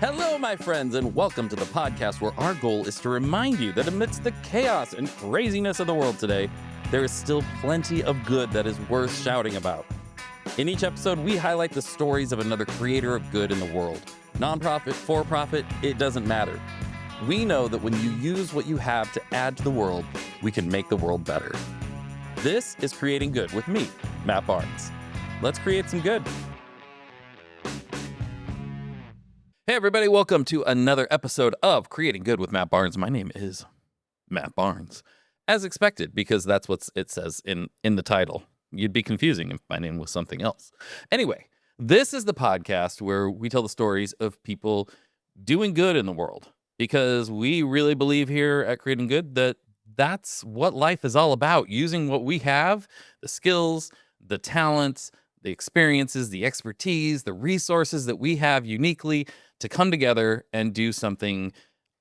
Hello, my friends, and welcome to the podcast where our goal is to remind you that amidst the chaos and craziness of the world today, there is still plenty of good that is worth shouting about. In each episode, we highlight the stories of another creator of good in the world. Nonprofit, for-profit, it doesn't matter. We know that when you use what you have to add to the world, we can make the world better. This is Creating Good with me, Matt Barnes. Let's create some good. Hey everybody, welcome to another episode of Creating Good with Matt Barnes. My name is Matt Barnes, as expected, because that's what it says in the title. You'd be confusing if my name was something else. Anyway, this is the podcast where we tell the stories of people doing good in the world, because we really believe here at Creating Good that that's what life is all about, using what we have, the skills, the talents, the experiences, the expertise, the resources that we have uniquely to come together and do something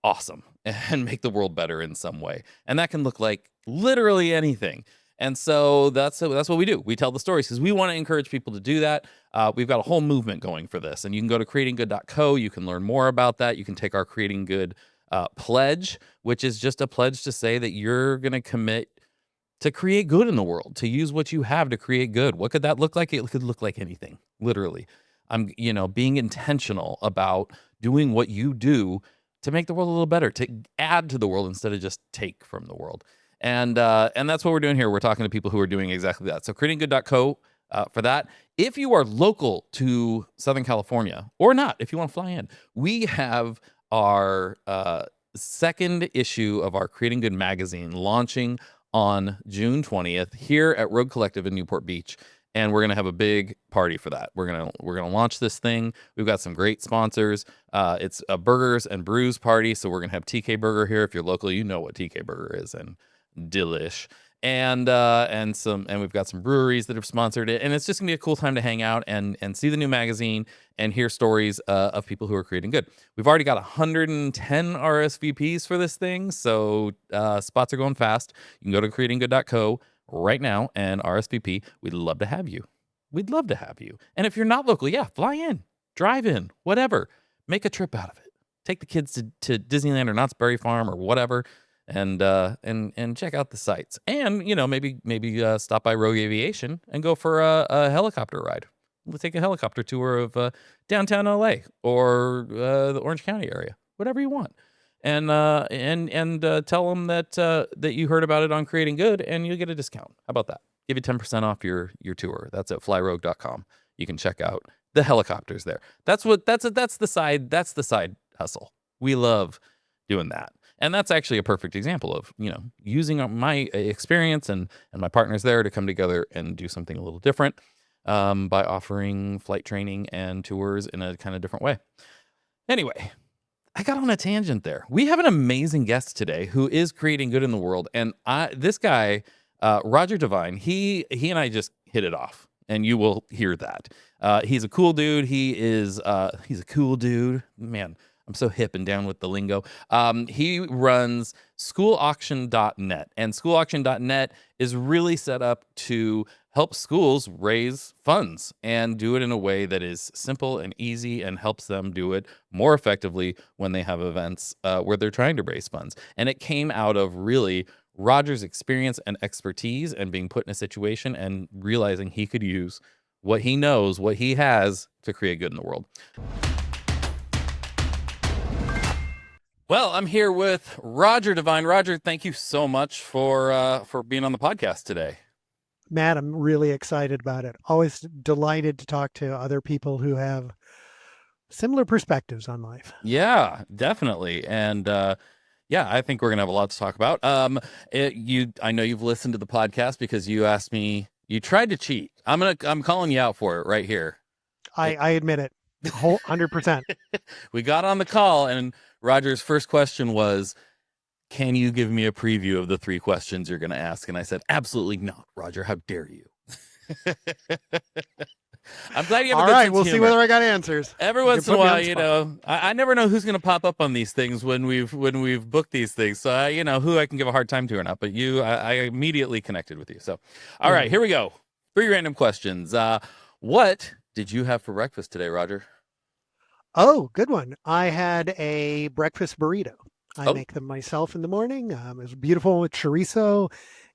awesome and make the world better in some way. And that can look like literally anything. And so that's what we do. We tell the stories because we want to encourage people to do that. We've got a whole movement going for this. And you can go to creatinggood.co. You can learn more about that. You can take our Creating Good pledge, which is just a pledge to say that you're going to commit to create good in the world, to use what you have to create good. What could that look like? It could look like anything, literally. I'm, being intentional about doing what you do to make the world a little better, to add to the world instead of just take from the world. And that's what we're doing here. We're talking to people who are doing exactly that. So creatinggood.co for that. If you are local to Southern California or not, if you want to fly in, we have our second issue of our Creating Good magazine launching on June 20th here at Rogue Collective in Newport Beach. And we're going to have a big party for that. We're going to launch this thing. We've got some great sponsors. It's a burgers and brews party. So we're going to have TK Burger here. If you're local, you know what TK Burger is, and delish. And we've got some breweries that have sponsored it. And it's just gonna be a cool time to hang out and see the new magazine and hear stories of people who are creating good. We've already got 110 RSVPs for this thing. So spots are going fast. You can go to creatinggood.co right now and RSVP. We'd love to have you. We'd love to have you. And if you're not local, fly in, drive in, whatever. Make a trip out of it. Take the kids to Disneyland or Knott's Berry Farm or whatever. And check out the sites, and maybe stop by Rogue Aviation and go for a helicopter ride. We'll take a helicopter tour of downtown LA or the Orange County area, whatever you want, and tell them that you heard about it on Creating Good, and you'll get a discount. How about that? Give you 10% off your tour. That's at flyrogue.com. You can check out the helicopters there. That's the side hustle. We love doing that. And that's actually a perfect example of, using my experience and my partners there to come together and do something a little different by offering flight training and tours in a kind of different way. Anyway, I got on a tangent there. We have an amazing guest today who is creating good in the world. And this guy, Roger Devine, he and I just hit it off. And you will hear that. He's a cool dude. He's a cool dude. Man, I'm so hip and down with the lingo. He runs schoolauction.net, and schoolauction.net is really set up to help schools raise funds and do it in a way that is simple and easy and helps them do it more effectively when they have events where they're trying to raise funds. And it came out of really Roger's experience and expertise and being put in a situation and realizing he could use what he knows, what he has to create good in the world. Well, I'm here with Roger Devine. Roger, thank you so much for being on the podcast today. Matt, I'm really excited about it. Always delighted to talk to other people who have similar perspectives on life. Yeah, definitely. And I think we're gonna have a lot to talk about. I know you've listened to the podcast because you asked me. You tried to cheat. I'm calling you out for it right here. I admit it. 100%. We got on the call and Roger's first question was, can you give me a preview of the 3 questions you're going to ask? And I said, absolutely not, Roger. How dare you? I'm glad you have a good sense of humor. We'll see whether I got answers. Every once in a while, I never know who's going to pop up on these things when we've booked these things. So, who I can give a hard time to or not. But I immediately connected with you. So, all right, here we go. 3 random questions. What did you have for breakfast today, Roger? Oh, good one. I had a breakfast burrito. I Oh, make them myself in the morning. It was beautiful with chorizo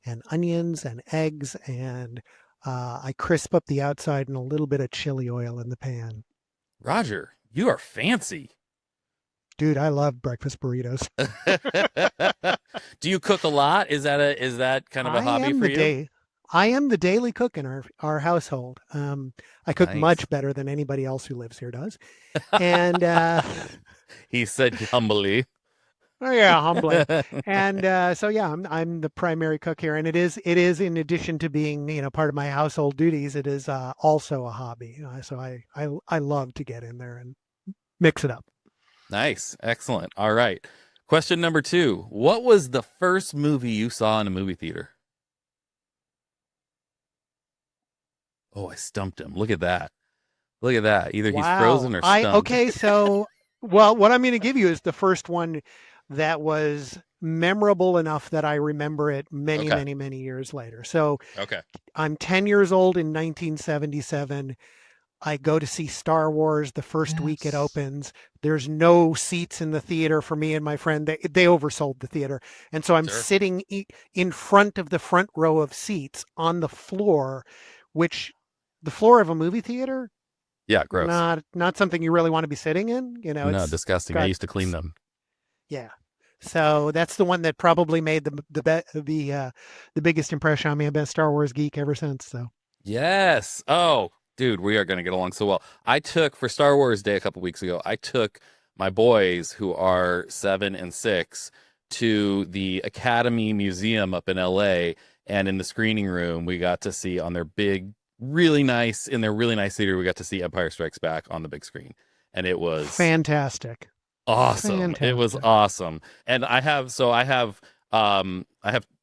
and onions and eggs, and I crisp up the outside and a little bit of chili oil in the pan. Roger, you are fancy. Dude, I love breakfast burritos. Do you cook a lot? Is that kind of a I hobby am for the you? day. I am the daily cook in our household. I cook Nice. much better than anybody else who lives here does, and He said humbly. oh yeah, humbling. And so yeah, I'm the primary cook here, and it is in addition to being part of my household duties, it is also a hobby. So I love to get in there and mix it up. Nice. Excellent. All right. Question number 2. What was the first movie you saw in a movie theater? Oh, I stumped him. Look at that. Look at that. Either he's Wow. frozen or I stumped. okay. So well, what I'm going to give you is the first one that was memorable enough that I remember it many, Okay. many, many years later. So Okay. I'm 10 years old in 1977. I go to see Star Wars the first week it Yes. opens. There's no seats in the theater for me and my friend. They oversold the theater. And so I'm Sure. sitting in front of the front row of seats on the floor, which the floor of a movie theater, Yeah, gross. not something you really want to be sitting in. No, It's disgusting. I got used to clean them. yeah. So that's the one that probably made the biggest impression on me. I've been a Star Wars geek ever since. So Yes. Oh, dude, we are going to get along so well. I took for Star Wars Day a couple weeks ago, I took my boys who are 7 and 6 to the Academy Museum up in LA. And in the screening room, we got to see on their in their really nice theater, we got to see Empire Strikes Back on the big screen. And it was fantastic, awesome. It was fantastic. awesome. And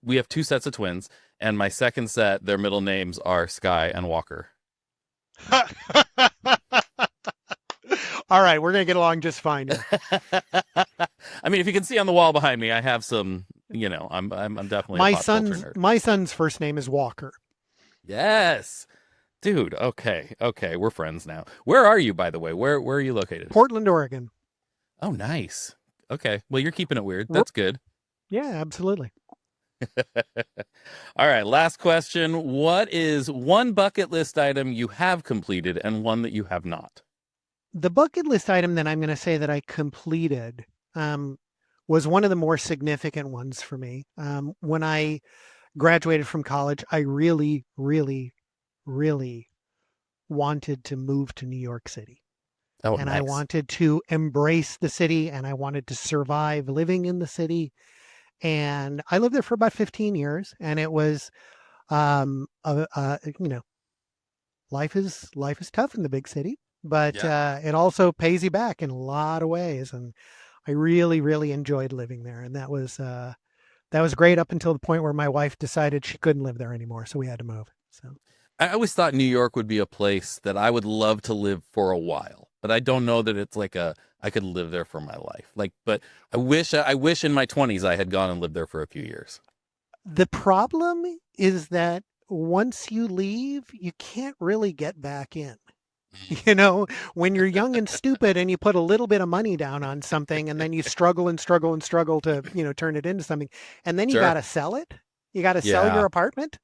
we have 2 sets of twins, and my second set, their middle names are Sky and Walker. All right, we're gonna get along just fine here. I mean, if you can see on the wall behind me, I have some, I'm definitely a My pop culture son's nerd. my son's first name is Walker. Yes. Dude, okay. Okay, we're friends now. Where are you, by the way? Where are you located? Portland, Oregon. Oh, nice. Okay. Well, you're keeping it weird. We're, That's good. yeah, absolutely. All right, last question. What is one bucket list item you have completed and one that you have not? The bucket list item that I'm going to say that I completed um, was one of the more significant ones for me. When I graduated from college, I really, really, really wanted to move to New York City. Oh, And I nice. wanted to embrace the city and I wanted to survive living in the city. And I lived there for about 15 years. And it was, you know, life is tough in the big city, but Yeah. it also pays you back in a lot of ways. And I really, really enjoyed living there. And that was great up until the point where my wife decided she couldn't live there anymore. So we had to move. So I always thought New York would be a place that I would love to live for a while, but I don't know that it's like I could live there for my life. Like, but I wish in my 20s I had gone and lived there for a few years. the problem is that once you leave, you can't really get back in. You know, when you're young and stupid and you put a little bit of money down on something and then you struggle and struggle and struggle to, turn it into something. And then you got Sure. to sell it. You got to sell your Yeah. apartment.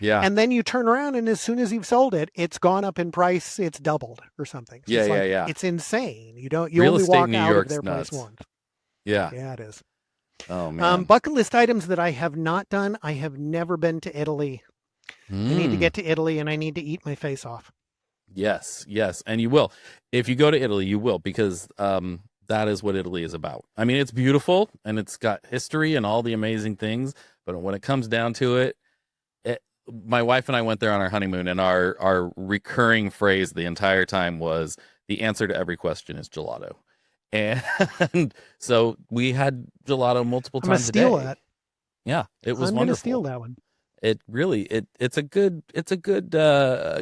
Yeah. And then you turn around and as soon as you've sold it, it's gone up in price. It's doubled or something. So Yeah, it's yeah, like, yeah. it's insane. You Real only estate in walk New out of York's their place nuts. once. Yeah. Yeah, it is. Oh man. Bucket list items that I have not done. I have never been to Italy. I need to Mm. get to Italy and I need to eat my face off. Yes, yes, and you will. If you go to Italy, you will because that is what Italy is about. I mean, it's beautiful and it's got history and all the amazing things, but when it comes down to it, my wife and I went there on our honeymoon, and our recurring phrase the entire time was the answer to every question is gelato. And so we had gelato multiple I'm going to times a steal day. that. Yeah, it was I'm going to steal wonderful. that one. It really it's a good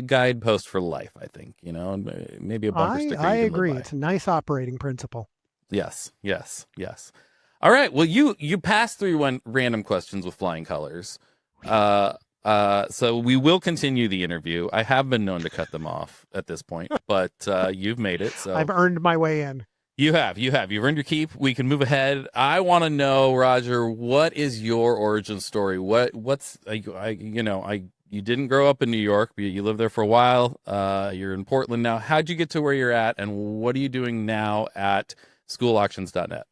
guidepost for life, I think, and maybe a bumper sticker I you can live agree. by. It's a nice operating principle. Yes, yes, yes. All right, well, you passed through one random questions with flying colors. uh So we will continue the interview. I have been known to cut them off at this point, but you've made it. I've So earned my way in. you've earned your keep. We can move ahead. I want to know, Roger, what is your origin story? What's you didn't grow up in New York, but you lived there for a while. You're in Portland now. How'd you get to where you're at, and what are you doing now at schoolauctions.net?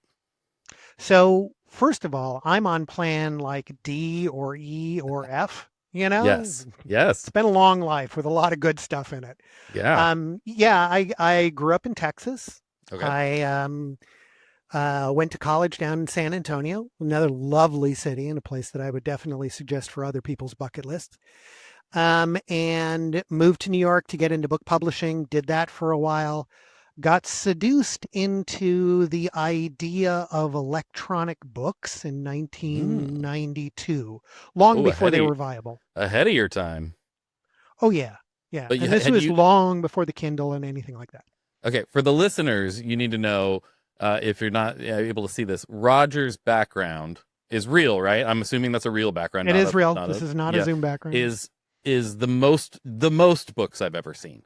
So first of all, I'm on plan like D or E or F. Yes. It's Yes. been a long life with a lot of good stuff in it. Yeah. Yeah, I grew up in Texas. Okay. I went to college down in San Antonio, another lovely city and a place that I would definitely suggest for other people's bucket lists. And moved to New York to get into book publishing, did that for a while, got seduced into the idea of electronic books in Mm. 1992, long Oh, before they were viable. ahead of your time. Oh, yeah. Yeah. But And this had was you long before the Kindle and anything like that. okay, for the listeners, you need to know if you're not able to see this, Roger's background is real, right? I'm assuming that's a real background, It is real. not This a is not a yeah. Zoom background. Is the most books I've ever seen.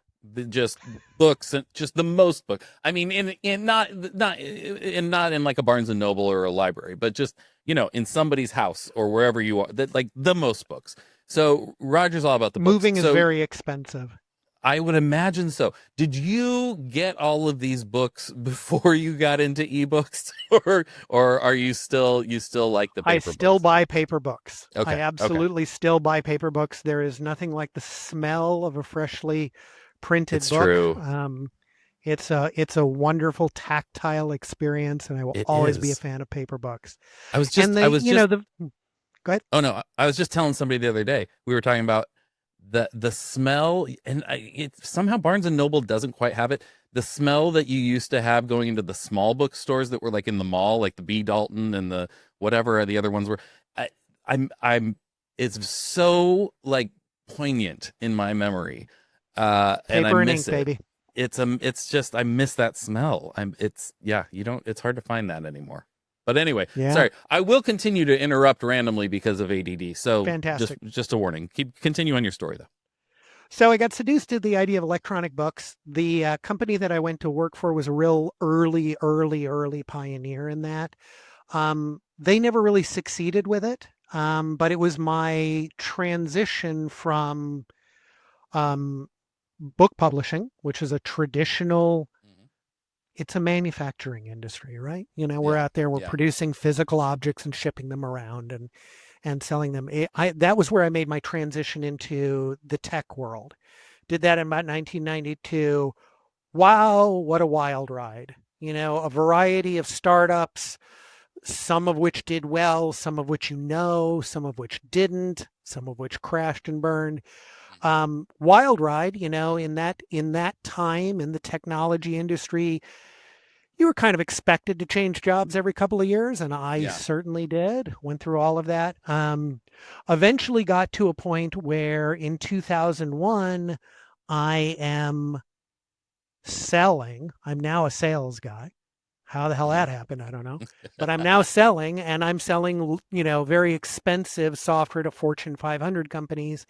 Just books and just the most book. I mean, in not in like a Barnes and Noble or a library, but just in somebody's house or wherever you are. That like the most books. So Roger's all about the books. Moving is So very expensive. I would imagine so. Did you get all of these books before you got into ebooks, or are you still like the I paper still books? buy paper books. I Okay, okay, absolutely still buy paper books. There is nothing like the smell of a freshly printed it's book. true. It's a wonderful tactile experience, and I will It always be a is. fan of paper books. I was just And I they, was you know, just the go ahead. oh no, I was just telling somebody the other day. We were talking about the smell, and it somehow Barnes and Noble doesn't quite have it. The smell that you used to have going into the small bookstores that were like in the mall, like the B. Dalton and the whatever the other ones were. I, I'm. It's so like poignant in my memory, and I Paper and miss ink, it. baby. It's just I miss that smell. It's yeah. You don't. It's hard to find that anymore. But anyway, Yeah, sorry. I will continue to interrupt randomly because of ADD. So fantastic. just a warning. Continue on your story though. So I got seduced to the idea of electronic books. The company that I went to work for was a real early pioneer in that. They never really succeeded with it, but it was my transition from um, book publishing, which is a traditional, Mhm. it's a manufacturing industry, right? We're Yeah, out there, we're yeah, producing physical objects and shipping them around and selling them. That was where I made my transition into the tech world. Did that in about 1992. Wow, what a wild ride. A variety of startups, some of which did well, some of which some of which didn't, some of which crashed and burned. Mhm. Wild ride, in that time in the technology industry, you were kind of expected to change jobs every couple of years, and I Yeah. certainly did. Went through all of that. Eventually got to a point where in 2001, I am selling. I'm now a sales guy. How the hell Mhm. that happened, I don't know. But I'm now selling, and I'm selling, very expensive software to Fortune 500 companies.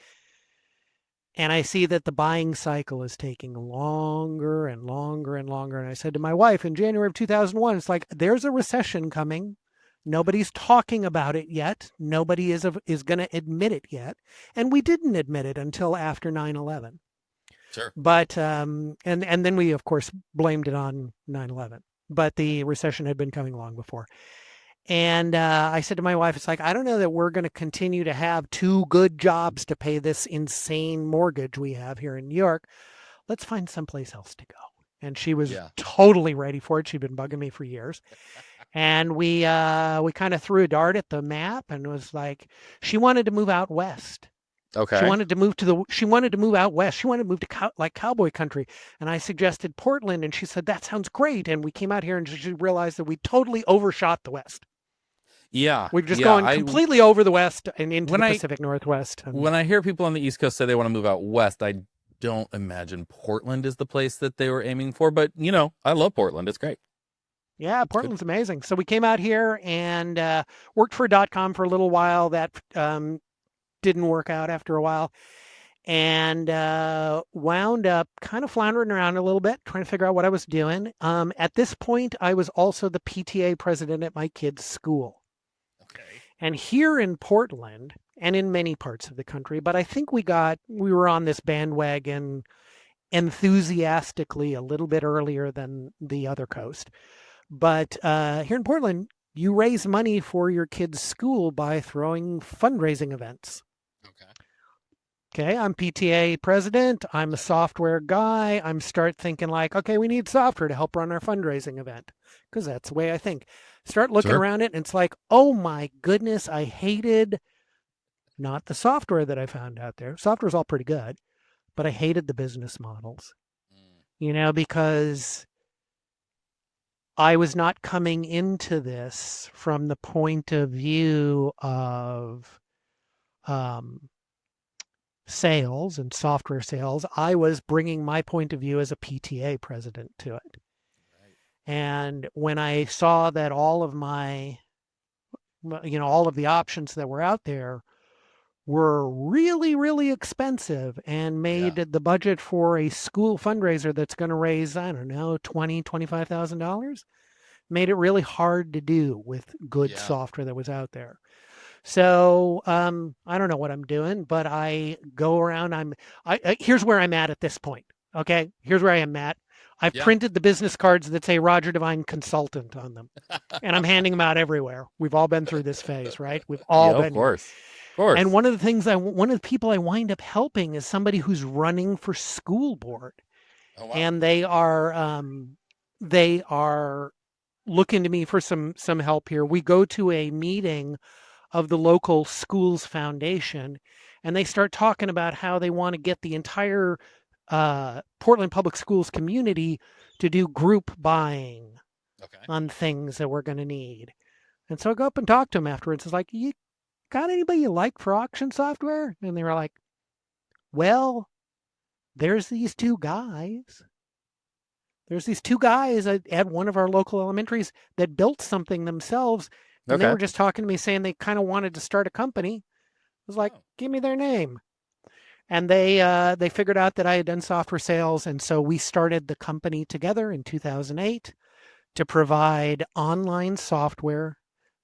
And I see that the buying cycle is taking longer and longer and longer. And I said to my wife in January of 2001, it's like, there's a recession coming. Nobody's talking about it yet. Nobody is going to admit it yet. And we didn't admit it until after 9/11. Sure. But and then we of course blamed it on 9/11. But the recession had been coming long before. And I said to my wife, it's like, I don't know that we're going to continue to have two good jobs to pay this insane mortgage we have here in New York. Let's find someplace else to go. And she was Yeah. totally ready for it. She'd been bugging me for years. And we kind of threw a dart at the map and was like, she wanted to move out west. Okay. She wanted to move out west. She wanted to move to like cowboy country. And I suggested Portland. And she said, that sounds great. And we came out here and she realized that we totally overshot the West. Yeah. We're just Yeah. going I completely over the West and into when the I Pacific Northwest. And when I hear people on the East Coast say they want to move out west, I don't imagine Portland is the place that they were aiming for. But I love Portland. It's great. yeah, It's good. Portland's amazing. So we came out here and worked for .com for a little while. That didn't work out after a while, and wound up kind of floundering around a little bit, trying to figure out what I was doing. At this point, I was also the PTA president at my kid's school. Okay. And here in Portland, and in many parts of the country, but I think we were on this bandwagon enthusiastically a little bit earlier than the other coast. But here in Portland, you raise money for your kid's school by throwing fundraising events. Okay. Okay, I'm PTA president. I'm a Yep. software guy. I'm start thinking like, okay, we need software to help run our fundraising event because that's the way I think. Start looking Sure. around it, and it's like, oh my goodness, I hated not the software that I found out there. Software's all pretty good, but I hated the business models, Mm, because I was not coming into this from the point of view of um, sales and software sales. I was bringing my point of view as a PTA president to it. right. And when I saw that all of all of the options that were out there were really, really expensive and Yeah. made the budget for a school fundraiser that's going to raise, I don't know, $25,000, made it really hard to do with good Yeah. software that was out there. So I don't know what I'm doing, but I go around. Here's where I'm at this point. Okay, here's where I am at. I've Yeah. printed the business cards that say Roger Devine Consultant on them, and I'm handing them out everywhere. We've all been through this phase, right? We've all Yeah, of been here. course. Of And course. one of the people I wind up helping is somebody who's running for school board, Oh wow. and they are looking to me for some help here. We go to a meeting of the local schools foundation, and they start talking about how they want to get the entire Portland Public Schools community to do group buying Okay. on things that we're going to need. And so I go up and talk to them afterwards. It's like, you got anybody you like for auction software? And they were like, well, there's these two guys. There's these two guys at one of our local elementaries that built something themselves. And they Okay. were just talking to me saying they kind of wanted to start a company. I was like, Oh. give me their name. And they figured out that I had done software sales. And so we started the company together in 2008 to provide online software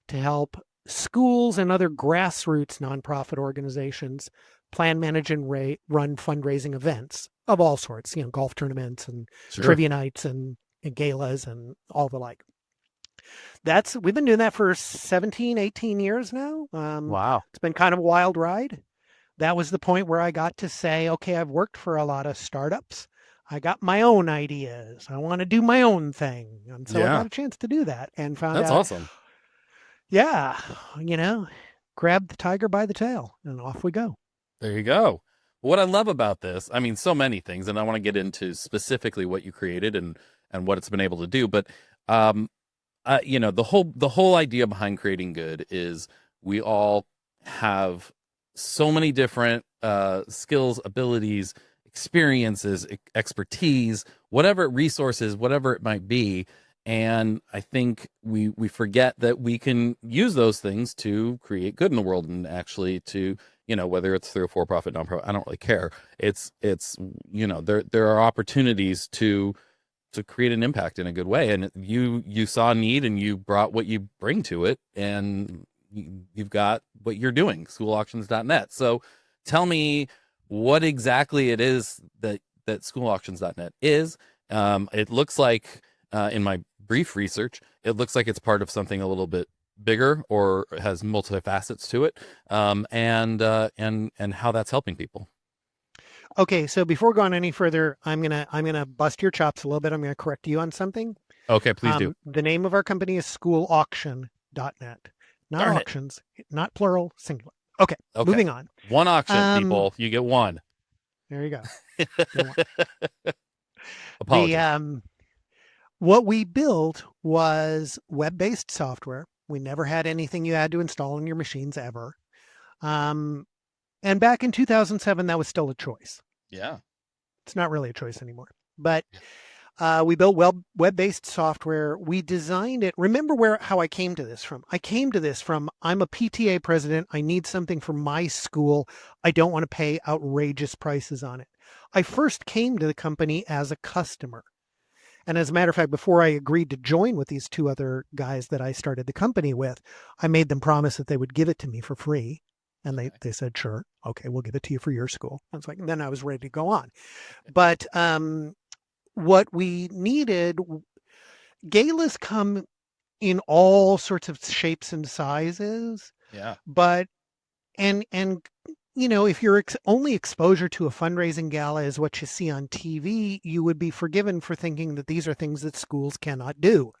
to help schools and other grassroots nonprofit organizations plan, manage, and run fundraising events of all sorts, golf tournaments and Sure. trivia nights and galas and all the like. We've been doing that for 17, 18 years now. Wow. It's been kind of a wild ride. That was the point where I got to say, okay, I've worked for a lot of startups. I got my own ideas. I want to do my own thing. And so I got Yeah. a chance to do that and found That's out, awesome. yeah, you know, grab the tiger by the tail and off we go. There you go. What I love about this, I mean, so many things, and I want to get into specifically what you created and what it's been able to do. But um, the whole idea behind creating good is we all have so many different skills, abilities, experiences, expertise, whatever resources, whatever it might be. And I think we forget that we can use those things to create good in the world and actually to, whether it's through a for-profit, nonprofit, I don't really care. It's there are opportunities to create an impact in a good way, and you saw a need and you brought what you bring to it, and you've got what you're doing, schoolauctions.net. So tell me what exactly it is that schoolauctions.net is. It looks like, in my brief research, it looks like it's part of something a little bit bigger or has multifacets to it, and how that's helping people. Okay, so before going any further, I'm gonna bust your chops a little bit. I'm gonna correct you on something. Okay, please do. The name of our company is schoolauction.net, not Darn it. auctions, not plural, singular. Okay, Okay, moving on. one auction, Um, people, you get one. there you go. You're one. The Apologies. What we built was web-based software. We never had anything you had to install on your machines ever. Um, and back in 2007, that was still a choice. Yeah. It's not really a choice anymore. But Yeah. We built web-based software. We designed it. Remember how I came to this from? I came to this from I'm a PTA president. I need something for my school. I don't want to pay outrageous prices on it. I first came to the company as a customer. And as a matter of fact, before I agreed to join with these two other guys that I started the company with, I made them promise that they would give it to me for free. And they said, sure, okay, we'll give it to you for your school. I was like, and then I was ready to go on. But what we needed, galas come in all sorts of shapes and sizes. Yeah. But and if your only exposure to a fundraising gala is what you see on TV, you would be forgiven for thinking that these are things that schools cannot do.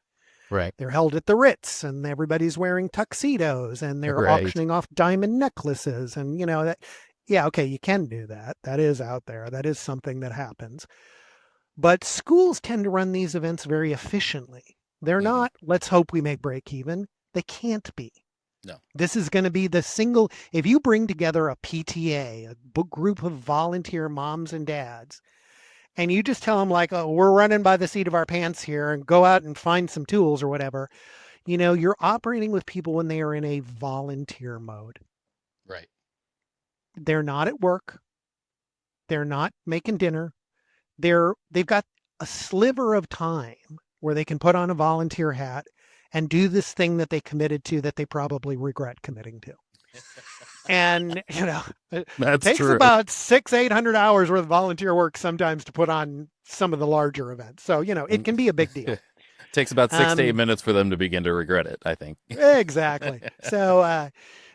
Right. They're held at the Ritz and everybody's wearing tuxedos and they're Right. auctioning off diamond necklaces and that. Yeah, okay, you can do that. That is out there. That is something that happens. But schools tend to run these events very efficiently. They're not, let's hope we make break even. They can't be. No. This is going to be if you bring together a PTA, a group of volunteer moms and dads, and you just tell them like, oh, we're running by the seat of our pants here and go out and find some tools or whatever, you're operating with people when they are in a volunteer mode. Right. They're not at work. They're not making dinner. They've got a sliver of time where they can put on a volunteer hat and do this thing that they committed to that they probably regret committing to. And, it takes true. about 600-800 hours worth of volunteer work sometimes to put on some of the larger events. So, it can be a big deal. It takes about 6 to 8 minutes for them to begin to regret it, I think. Exactly.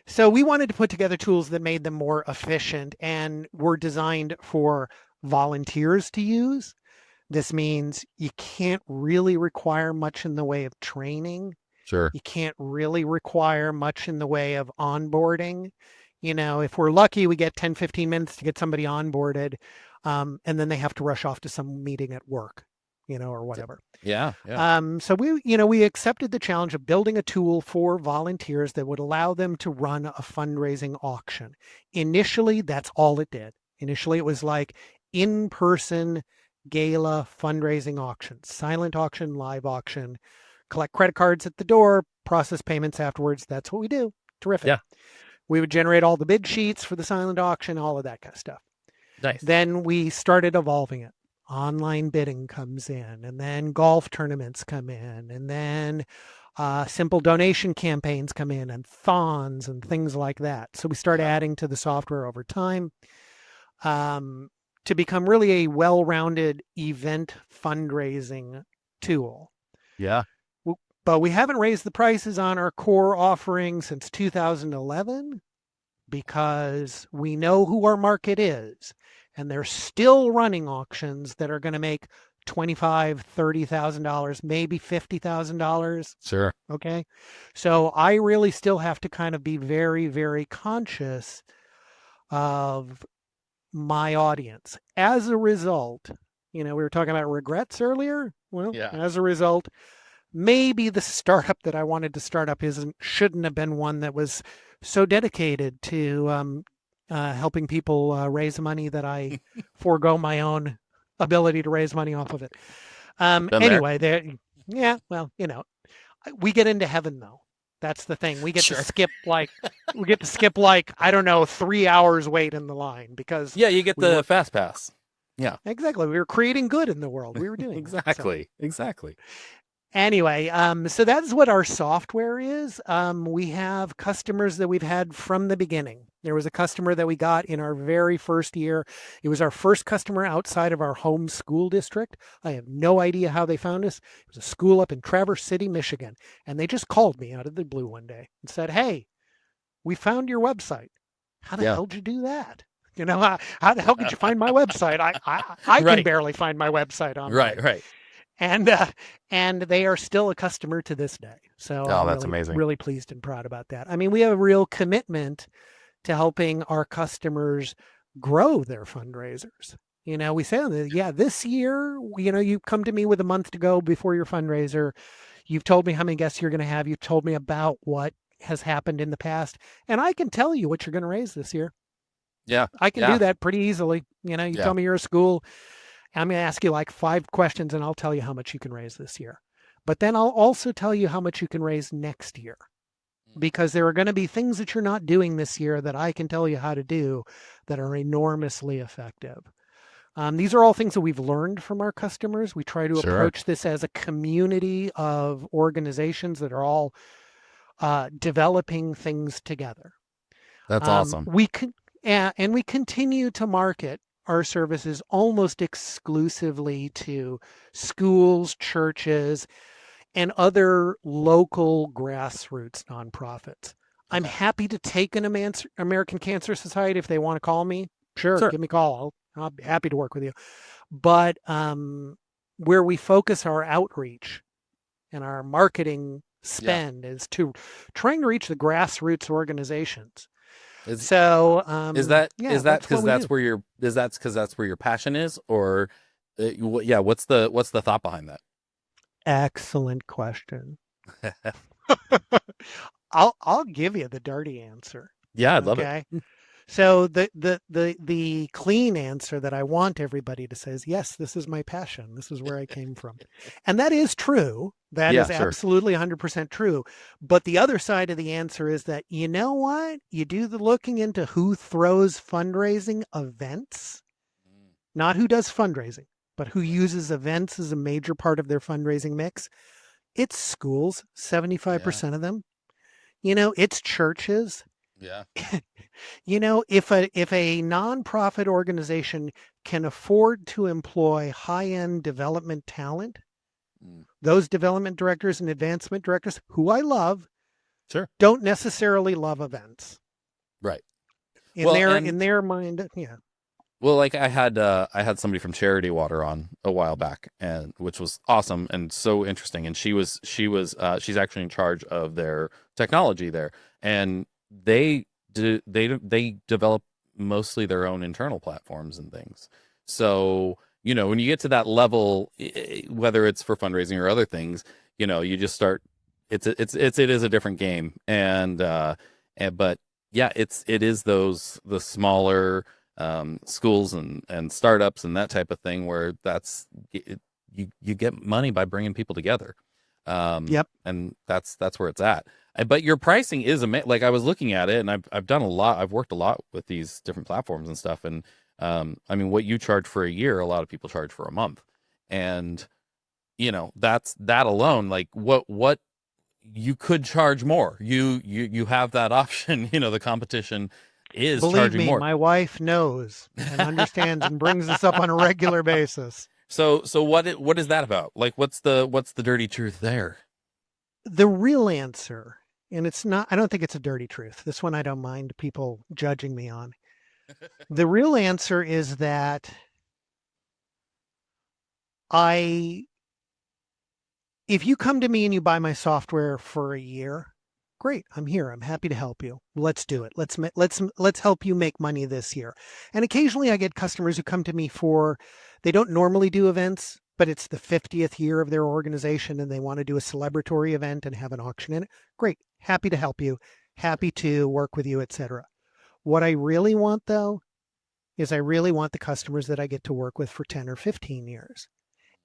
So we wanted to put together tools that made them more efficient and were designed for volunteers to use. This means you can't really require much in the way of training. Sure. You can't really require much in the way of onboarding. If we're lucky, we get 10, 15 minutes to get somebody onboarded, and then they have to rush off to some meeting at work, or whatever. Yeah. So we accepted the challenge of building a tool for volunteers that would allow them to run a fundraising auction. Initially, that's all it did. Initially, it was like in-person gala fundraising auction, silent auction, live auction, collect credit cards at the door, process payments afterwards. That's what we do. Terrific. Yeah. We would generate all the bid sheets for the silent auction, all of that kind of stuff. Nice. Then we started evolving it. Online bidding comes in, and then golf tournaments come in, and then simple donation campaigns come in, and thons and things like that. So we start adding to the software over time to become really a well-rounded event fundraising tool. Yeah. But we haven't raised the prices on our core offering since 2011 because we know who our market is. And they're still running auctions that are going to make $25,000, $30,000, maybe $50,000. Sure. Okay. So I really still have to kind of be very, very conscious of my audience. As a result, we were talking about regrets earlier. Well, as a result, maybe the startup that I wanted to start up shouldn't have been one that was so dedicated to helping people raise money that I forego my own ability to raise money off of it. Anyway, we get into heaven though. That's the thing. We get to skip I don't know, 3 hours wait in the line because you get the fast pass. Yeah, exactly. We were creating good in the world. We were doing exactly. Anyway, so that's what our software is. We have customers that we've had from the beginning. There was a customer that we got in our very first year. It was our first customer outside of our home school district. I have no idea how they found us. It was a school up in Traverse City, Michigan. And they just called me out of the blue one day and said, hey, we found your website. How the hell did you do that? How the hell did you find my website? I can barely find my website online. Right. And they are still a customer to this day. So that's amazing. Really pleased and proud about that. I mean, we have a real commitment to helping our customers grow their fundraisers. We say, this year, you come to me with a month to go before your fundraiser. You've told me how many guests you're going to have. You've told me about what has happened in the past. And I can tell you what you're going to raise this year. Yeah. I can do that pretty easily. You tell me you're a school. I'm going to ask you like 5 questions and I'll tell you how much you can raise this year. But then I'll also tell you how much you can raise next year, because there are going to be things that you're not doing this year that I can tell you how to do that are enormously effective. These are all things that we've learned from our customers. We try to Sure. approach this as a community of organizations that are all developing things together. That's awesome. We can, and we continue to market our services almost exclusively to schools, churches, and other local grassroots nonprofits. I'm Okay. happy to take an American Cancer Society if they want to call me. Sure, Sure. give me a call. I'll be happy to work with you. But where we focus our outreach and our marketing Yeah. spend is to trying to reach the grassroots organizations. Is So is yeah, that that's what because we do. that's where your is that's because that's where your passion is, or yeah? What's the thought behind that? Excellent question. I'll give you the dirty answer. Yeah, I'd love it. Okay. So the clean answer that I want everybody to say is yes, this is my passion. This is where I came from. And that is true. That Yeah, is sure. absolutely 100% true. But the other side of the answer is that, you know what? You do the looking into who throws fundraising events, Mm, not who does fundraising, but who right. uses events as a major part of their fundraising mix. It's schools, Yeah. 75% of them. It's churches. Yeah. If a nonprofit organization can afford to employ high-end development talent, Mm, those development directors and advancement directors, who I love, sure. don't necessarily love events. Right. In Well, their and in their mind, yeah. like I had somebody from Charity Water on a while back, and which was awesome and so interesting. And she's actually in charge of their technology there, and they develop mostly their own internal platforms and things. So when you get to that level, whether it's for fundraising or other things, you just start. It is a different game, and but yeah, it is the smaller schools and startups and that type of thing where you get money by bringing people together, Yep. and that's where it's at. But your pricing is like I was looking at it, and I've done a lot. I've worked a lot with these different platforms and stuff, and I mean, what you charge for a year, a lot of people charge for a month, and that's that alone. Like what you could charge more. You have that option. The competition is Believe charging me, more. my wife knows and understands and brings this up on a regular basis. So what is that about? Like what's the dirty truth there? The real answer, and it's not, I don't think it's a dirty truth. This one I don't mind people judging me on. The real answer is that I if you come to me and you buy my software for a year, great. I'm here. I'm happy to help you. Let's do it. Let's help you make money this year. And occasionally I get customers who come to me for they don't normally do events, but it's the 50th year of their organization and they want to do a celebratory event and have an auction in it. Great. Happy to help you. Happy to work with you, etc. What I really want though is I really want the customers that I get to work with for 10 or 15 years.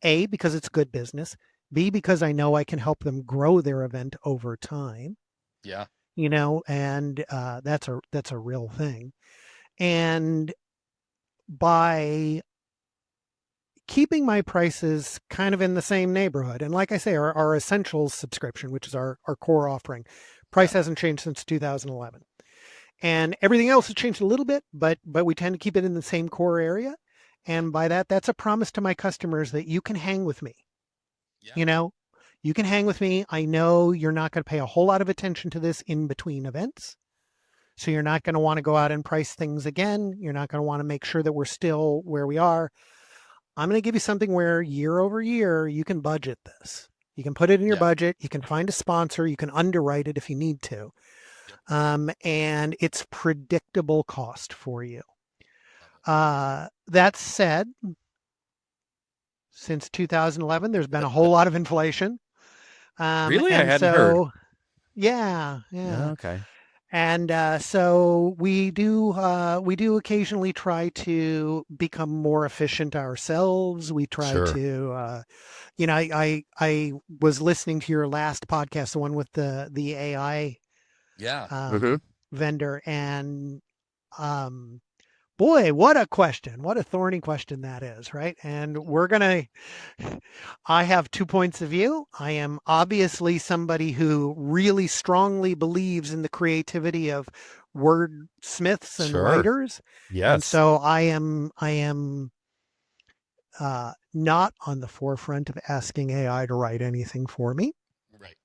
A, because it's good business. B, because I know I can help them grow their event over time, Yeah. and that's a real thing. And by keeping my prices kind of in the same neighborhood, and like I say, our essentials subscription, which is our core offering, Yeah. price hasn't changed since 2011. And everything else has changed a little bit, but we tend to keep it in the same core area. And by that, that's a promise to my customers that you can hang with me. Yeah. You know, you can hang with me. I know you're not going to pay a whole lot of attention to this in between events. So you're not going to want to go out and price things again. You're not going to want to make sure that we're still where we are. I'm going to give you something where year over year, you can budget this. You can put it in your Yeah. budget. You can find a sponsor. You can underwrite it if you need to. Yep. And it's predictable cost for you. Love it. That said, since 2011, there's been a whole lot of inflation. Really? I And hadn't heard. so, yeah, yeah. Okay. And so we do occasionally try to become more efficient ourselves. We try Sure. to I was listening to your last podcast, the one with the AI Yeah. um, vendor, and um, boy, what a question! What a thorny question that is, right? And I have 2 points of view. I am obviously somebody who really strongly believes in the creativity of wordsmiths and Sure. writers, and Yes. so I am not on the forefront of asking AI to write anything for me. Right.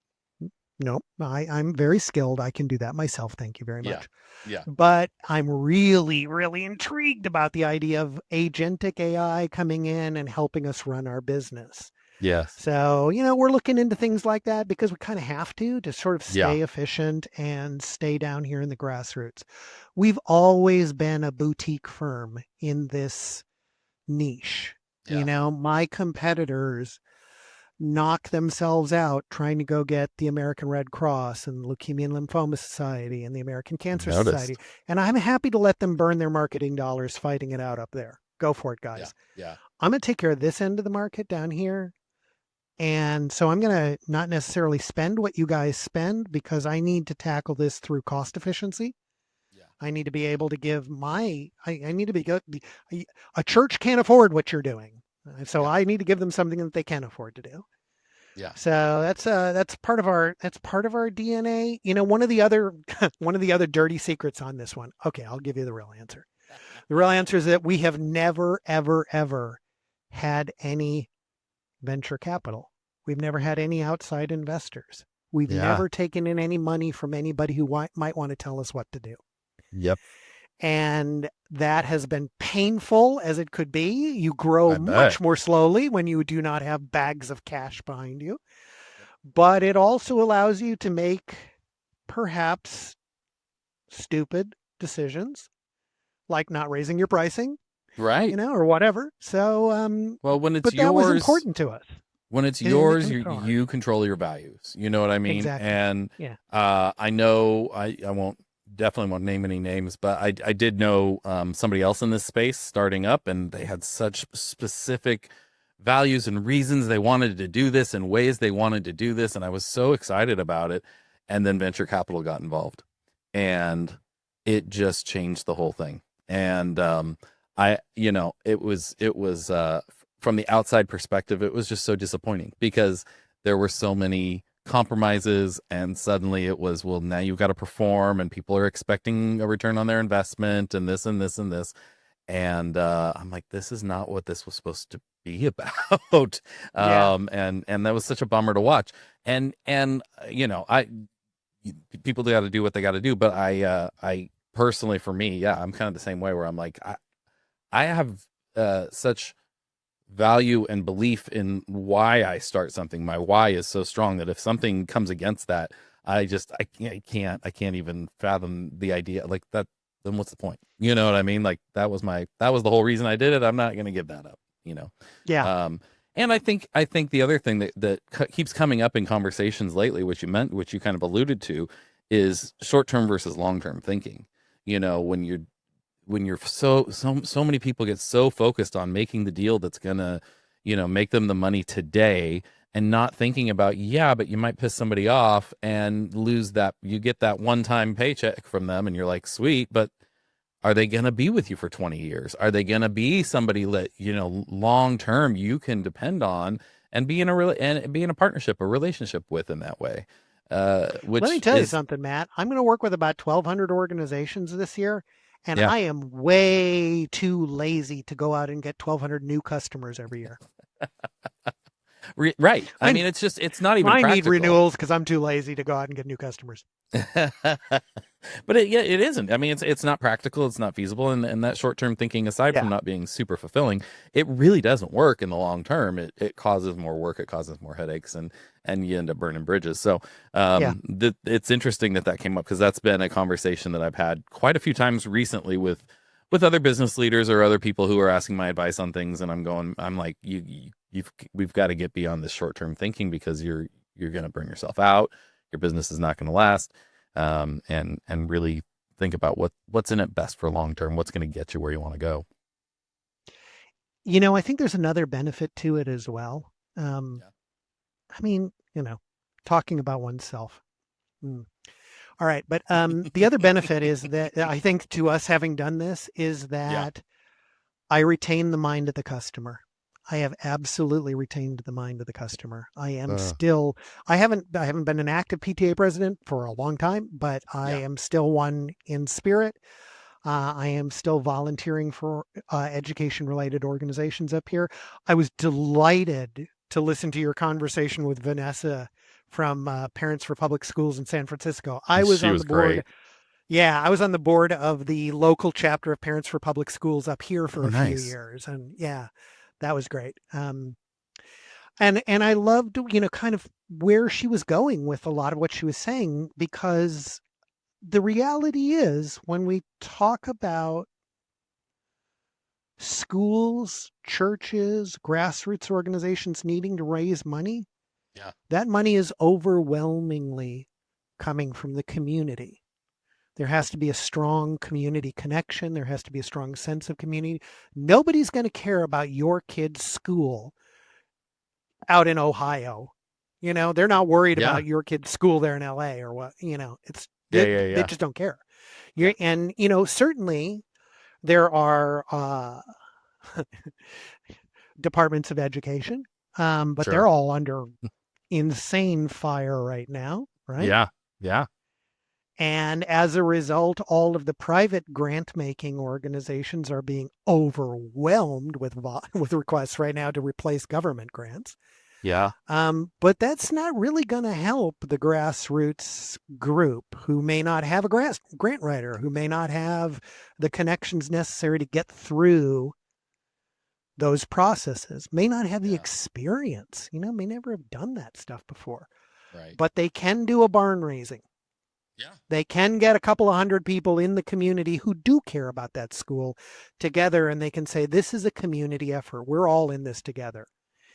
No, I'm very skilled. I can do that myself. Thank you very Yeah. much. Yeah. But I'm really, really intrigued about the idea of agentic AI coming in and helping us run our business. Yes. So, we're looking into things like that because we kind of have to sort of Yeah. stay efficient and stay down here in the grassroots. We've always been a boutique firm in this niche. Yeah. My competitors knock themselves out trying to go get the American Red Cross and Leukemia and Lymphoma Society and the American I've Cancer Society. noticed. And I'm happy to let them burn their marketing dollars fighting it out up there. Go for it, Yeah. guys. Yeah. I'm going to take care of this end of the market down here. And so I'm going to not necessarily spend what you guys spend because I need to tackle this through cost efficiency. Yeah. I need to be able to give I need to be good. A church can't afford what you're doing. So Yeah. I need to give them something that they can afford to do. Yeah. So that's part of our DNA. One of the other one of the other dirty secrets on this one. Okay, I'll give you the real answer. The real answer is that we have never, ever, ever had any venture capital. We've never had any outside investors. We've Yeah. never taken in any money from anybody who might want to tell us what to do. Yep. And that has been painful as it could be. You grow I bet. much more slowly when you do not have bags of cash behind you. Yep. But it also allows you to make perhaps stupid decisions like not raising your pricing, Right. or whatever. So, Well, when it's but that was yours, important to us. when it's And yours, it's hard. you control your values. You know what I mean? Exactly. And Yeah. I know I won't definitely won't name any names, but I did know somebody else in this space starting up, and they had such specific values and reasons they wanted to do this and ways they wanted to do this, and I was so excited about it. And then venture capital got involved, and it just changed the whole thing. And it was from the outside perspective, it was just so disappointing because there were so many compromises, and suddenly it was, well, now you've got to perform and people are expecting a return on their investment and this and this and this. And I'm like, this is not what this was supposed to be about. Yeah. And that was such a bummer to watch. And I people got to do what they got to do, but I personally, for me, yeah, I'm kind of the same way where I'm like, I have such value and belief in why I start something. My why is so strong that if something comes against that, I can't even fathom the idea like that. Then what's the point? You know what I mean? Like that was the whole reason I did it. I'm not going to give that up, you know? Yeah. Um, and I think the other thing that keeps coming up in conversations lately, which you kind of alluded to, is short-term versus long-term thinking. When you're so many people get so focused on making the deal that's gonna make them the money today, and not thinking about, yeah, but you might piss somebody off and lose that. You get that one-time paycheck from them and you're like, sweet, but are they gonna be with you for 20 years? Are they gonna be somebody that long term you can depend on and be in a partnership, a relationship with in that way, Let me which tell you is, something, Matt. I'm going to work with about 1,200 organizations this year, and yeah. I am way too lazy to go out and get 1,200 new customers every year. Right. I I mean, it's not even I need practical. renewals because I'm too lazy to go out and get new customers. But it isn't. I mean, it's not practical. It's not feasible. And that short term thinking, aside from Yeah. not being super fulfilling, it really doesn't work in the long term. It causes more work. It causes more headaches, and you end up burning bridges. So Yeah. it's interesting that came up because that's been a conversation that I've had quite a few times recently with other business leaders or other people who are asking my advice on things, and I'm like, we've got to get beyond this short term thinking because you're going to burn yourself out. Your business is not going to last. and really think about what's in it best for long term, what's going to get you where you want to go. I think there's another benefit to it as well. Yeah. I mean, talking about oneself. Mm. All right. But the other benefit is that I think to us having done this is Yeah. that I retain the mind of the customer. I have absolutely retained the mind of the customer. I haven't been an active PTA president for a long time, but I Yeah. am still one in spirit. I am still volunteering for education related organizations up here. I was delighted to listen to your conversation with Vanessa from Parents for Public Schools in San Francisco. I was She on was the board. great. Yeah, I was on the board of the local chapter of Parents for Public Schools up here for Oh, a few nice. years. And yeah, that was great. And I loved, kind of where she was going with a lot of what she was saying, because the reality is when we talk about schools, churches, grassroots organizations needing to raise money, Yeah. that money is overwhelmingly coming from the community. There has to be a strong community connection. There has to be a strong sense of community. Nobody's going to care about your kid's school out in Ohio. They're not worried Yeah. about your kid's school there in LA or what, Yeah. they Yeah. just don't care. Yeah. And, certainly there are departments of education, but Sure. they're all under insane fire right now, right? Yeah. Yeah. And as a result, all of the private grant making organizations are being overwhelmed with with requests right now to replace government grants. Yeah. But that's not really going to help the grassroots group who may not have a grant writer, who may not have the connections necessary to get through those processes, may not have the Yeah. experience, may never have done that stuff before, Right. but they can do a barn raising. Yeah. They can get a couple of hundred people in the community who do care about that school together, and they can say, this is a community effort. We're all in this together.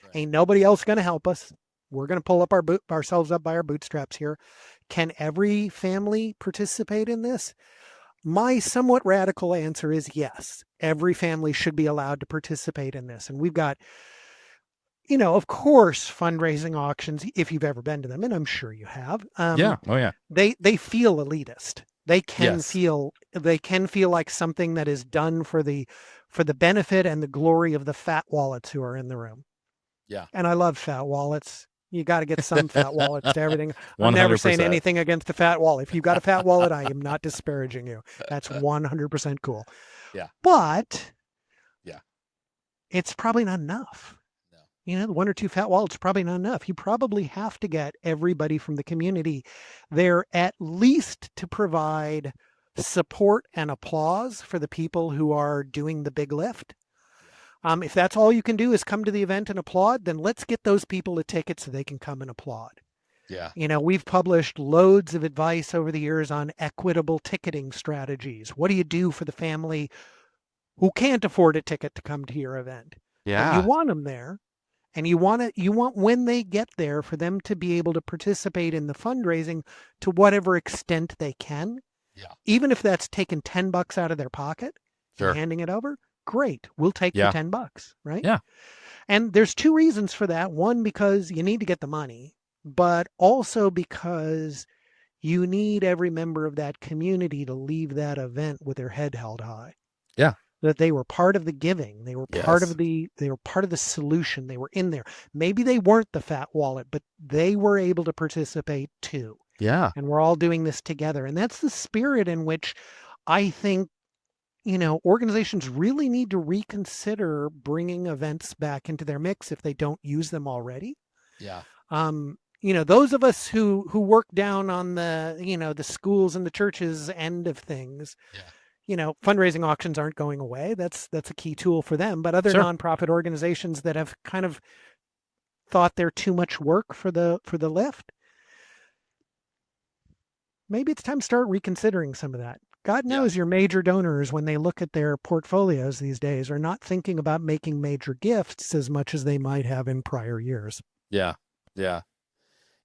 Right. Ain't nobody else going to help us. We're going to pull up ourselves up by our bootstraps here. Can every family participate in this? My somewhat radical answer is yes. Every family should be allowed to participate in this. And we've got, of course, fundraising auctions, if you've ever been to them, and I'm sure you have. Yeah. Oh, yeah. They feel elitist. They can Yes. feel like something that is done for the benefit and the glory of the fat wallets who are in the room. Yeah. And I love fat wallets. You got to get some fat wallets to everything. I'm never saying 100%. anything against the fat wallet. If you've got a fat wallet, I am not disparaging you. That's 100% cool. Yeah. But Yeah. it's probably not enough. No. The one or two fat wallets probably not enough. You probably have to get everybody from the community there at least to provide support and applause for the people who are doing the big lift. If that's all you can do is come to the event and applaud, then let's get those people a ticket so they can come and applaud. Yeah. We've published loads of advice over the years on equitable ticketing strategies. What do you do for the family who can't afford a ticket to come to your event? But you Yeah. want them there, and you want when they get there for them to be able to participate in the fundraising to whatever extent they can. Yeah. Even if that's taking $10 out of their pocket and Sure. handing it over, great. We'll take the Yeah. $10, right? Yeah. And there's two reasons for that. One, because you need to get the money, but also because you need every member of that community to leave that event with their head held high. Yeah. That they were part of the giving. They were part Yes. of the solution. They were in there. Maybe they weren't the fat wallet, but they were able to participate too. Yeah. And we're all doing this together. And that's the spirit in which I think organizations really need to reconsider bringing events back into their mix if they don't use them already. Yeah. Those of us who work down on the, the schools and the churches end of things, Yeah. fundraising auctions aren't going away. That's a key tool for them. But other Sure. nonprofit organizations that have kind of thought they're too much work for the lift, maybe it's time to start reconsidering some of that. God Yeah. knows your major donors, when they look at their portfolios these days, are not thinking about making major gifts as much as they might have in prior years. Yeah. Yeah.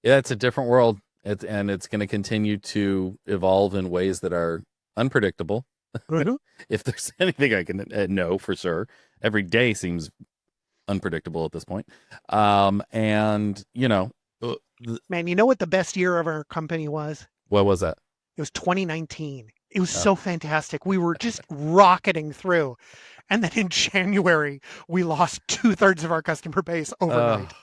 Yeah. It's a different world. It's going to continue to evolve in ways that are unpredictable. Mhm. If there's anything I can know for sure, every day seems unpredictable at this point. And uh, Man, you know what the best year of our company was? what was that? It was 2019. It was Uh, so fantastic. We were just rocketing through. And then in January, we lost 2/3 of our customer base uh, overnight.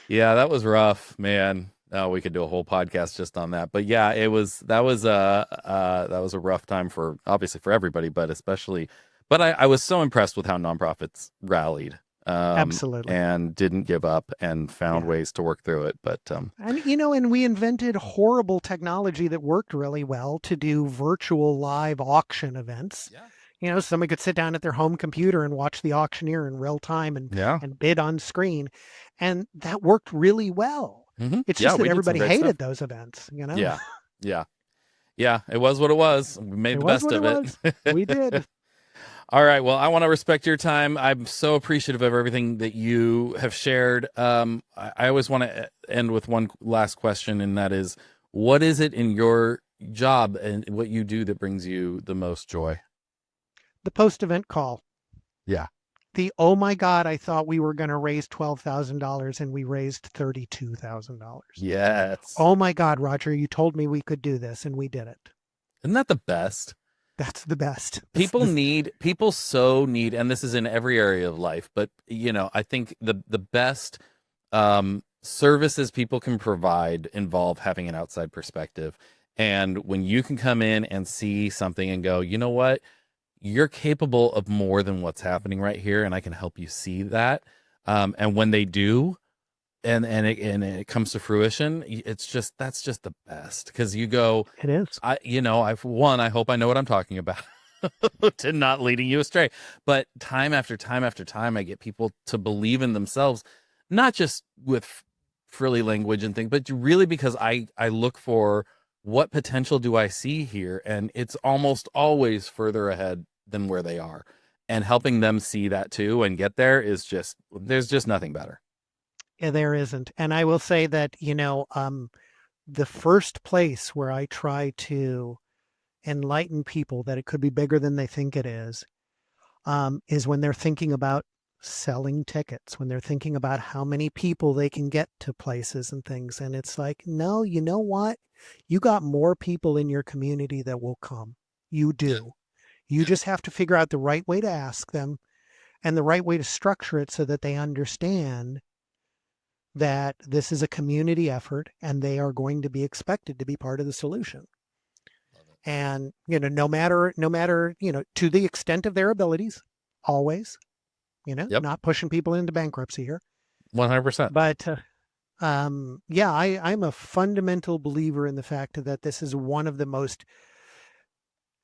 yeah, that was rough, man. Oh, we could do a whole podcast just on that. But yeah, that was a rough time for obviously for everybody, but especially. But I was so impressed with how nonprofits rallied, Absolutely. and didn't give up and found Yeah. ways to work through it. But And we invented horrible technology that worked really well to do virtual live auction events. yeah, Somebody could sit down at their home computer and watch the auctioneer in real time yeah, and bid on screen. And that worked really well. It's yeah, just that we did some everybody great stuff. hated those events. Yeah, yeah, yeah. It was what it was. We made It the was best what it of was. We did. it. All right. Well, I want to respect your time. I'm so appreciative of everything that you have shared. I always want to end with one last question, and that is, what is it in your job and what you do that brings you the most joy? The post-event call. Yeah. Oh my God, I thought we were going to raise $12,000 and we raised $32,000. Yes. Oh my God, Roger, you told me we could do this and we did it. Isn't that the best? That's the best. People so need, and this is in every area of life, but I think the best services people can provide involve having an outside perspective. And when you can come in and see something and go, you know what, you're capable of more than what's happening right here, and I can help you see that. And when they do, and it comes to fruition, that's just the best because you go, It is. I hope I know what I'm talking about. To not leading you astray. But time after time after time, I get people to believe in themselves, not just with frilly language and things, but really because I look for what potential do I see here, and it's almost always further ahead than where they are, and helping them see that too and get there is just there's just nothing better. Yeah, there isn't. And I will say that, the first place where I try to enlighten people that it could be bigger than they think it is when they're thinking about selling tickets, when they're thinking about how many people they can get to places and things. And it's like, no, you know what? You got more people in your community that will come. You Yeah. do. You just have to figure out the right way to ask them and the right way to structure it so that they understand that this is a community effort and they are going to be expected to be part of the solution. Love it. And, no matter, to the extent of their abilities, always, Yep. not pushing people into bankruptcy here. 100%. But yeah, I'm a fundamental believer in the fact that this is one of the most,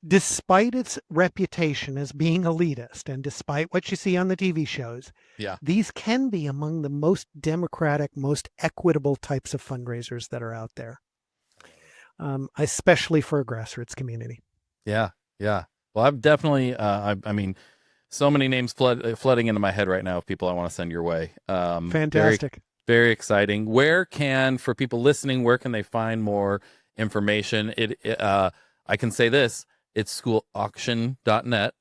despite its reputation as being elitist and despite what you see on the TV shows, Yeah. these can be among the most democratic, most equitable types of fundraisers that are out there, especially for a grassroots community. Yeah. Yeah. Well, I've definitely I mean, so many names flooding into my head right now of people I want to send your way. Very, Fantastic. very exciting. For people listening, where can they find more information? I can say this, it's schoolauction.net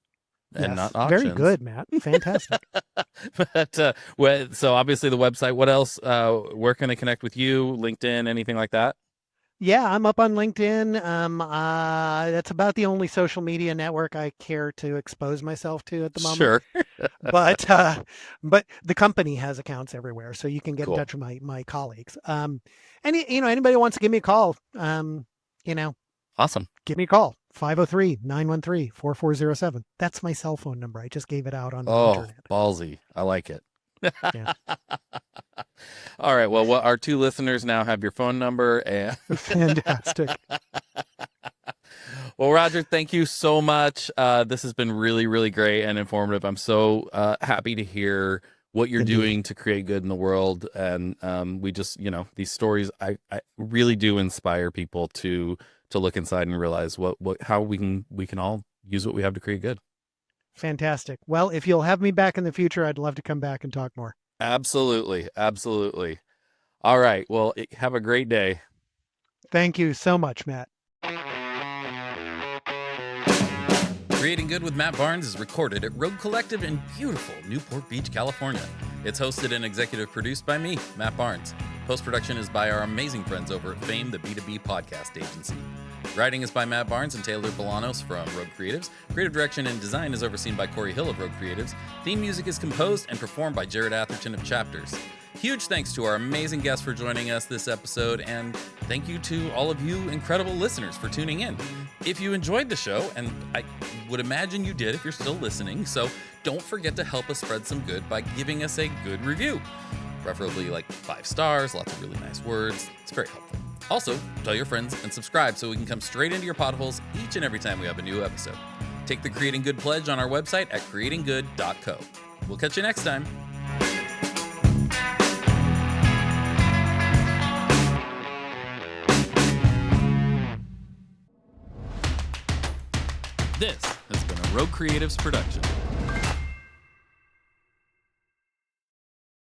and not Yes. Very auctions. good, Matt. Fantastic. But so obviously the website, what else? Where can they connect with you? LinkedIn, anything like that? Yeah, I'm up on LinkedIn. That's about the only social media network I care to expose myself to at the moment. Sure. But but the company has accounts everywhere, so you can get in Cool. touch with my colleagues. Anybody who wants to give me a call, you know, Awesome. give me a call. 503-913-4407. That's my cell phone number. I just gave it out on the Oh, internet. ballsy. I like it. Yeah. All right. Well, our two listeners now have your phone number. And Fantastic. well, Roger, thank you so much. This has been really, really great and informative. I'm so happy to hear what you're Indeed. doing to create good in the world. And we just, these stories, I really do inspire people to look inside and realize how we can all use what we have to create good. Fantastic. Well, if you'll have me back in the future, I'd love to come back and talk more. Absolutely. Absolutely. All right. Well, have a great day. Thank you so much, Matt. Creating Good with Matt Barnes is recorded at Rogue Collective in beautiful Newport Beach, California. It's hosted and executive produced by me, Matt Barnes. Post-production is by our amazing friends over at Fame, the B2B podcast agency. Writing is by Matt Barnes and Taylor Bolanos from Rogue Creatives. Creative direction and design is overseen by Corey Hill of Rogue Creatives. Theme music is composed and performed by Jared Atherton of Chapters. Huge thanks to our amazing guests for joining us this episode, and thank you to all of you incredible listeners for tuning in. If you enjoyed the show, and I would imagine you did if you're still listening, so don't forget to help us spread some good by giving us a good review. Preferably like 5 stars, lots of really nice words. It's very helpful. Also, tell your friends and subscribe so we can come straight into your potholes each and every time we have a new episode. Take the Creating Good pledge on our website at creatinggood.co. We'll catch you next time. This has been a Rogue Creatives production.